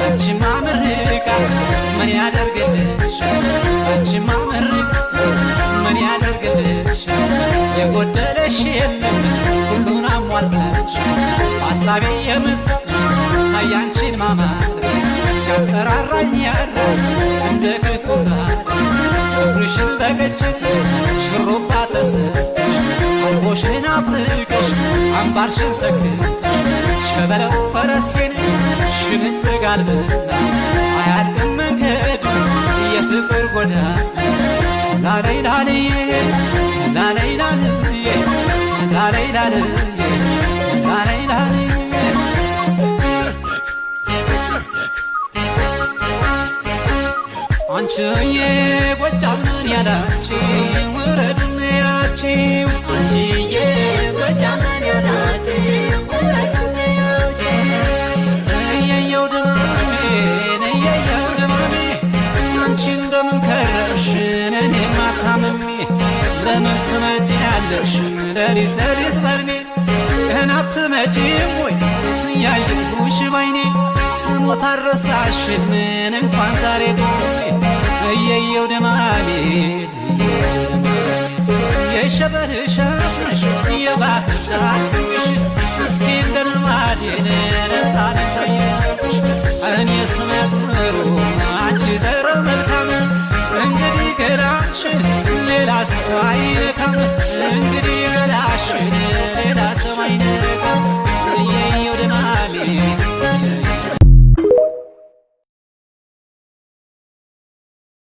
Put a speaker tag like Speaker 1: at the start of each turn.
Speaker 1: አንቺማ ምርቃት ምን ያደርግልሽ አንቺማ ምርቃት ምን ያደርግልሽ የጎደለሽ የለም ሁሉን አሟልተሽ ሐሳቤ የምት ሳያንቺን ማማር ሲያቀራራኝ ያለ እንደ ክፉ ዛር ፀጉርሽን በቀጭን ሽሩባ ተሰርተሽ አምቦሽን አጥልቀሽ አምባርሽን ሰክተሽ ሸበለው ፈረሴን ሽምጥ ጋልበና አያልቅም መንገዱ የፍቅር ጎዳና ላለይ ላለይ ላለይ ላለይ ላለይ ላለይ ላለይ ላለይ አንቺዬ ጎጃምን ያላችሁ ወረድን ያላችሁ
Speaker 2: አንቺዬ ጎጃምን ያላችሁ ወረድን ያላችሁ
Speaker 1: እየየው ደማሜ እየየው ደማሜ አንቺ እንደምን ከረሽ እኔማ ታምሜ ለምን ትመጪያለሽ ሌሊት ሌሊት በልሜ ገና አትመጪም ወይ ያየሁሽ ባይኔ ስሞት አልረሳሽም እንኳን ዛሬ እየየው ደማሜ የሸበልሽ አፍሽ የባህር ዳርሽ እስኪ እንደ ልማዴን ታነሻየሽ እኔ ስመጥሩ አንቺ ዘረ መልካም እንግዲህ ገላሽ ሌላ ሰው አይነ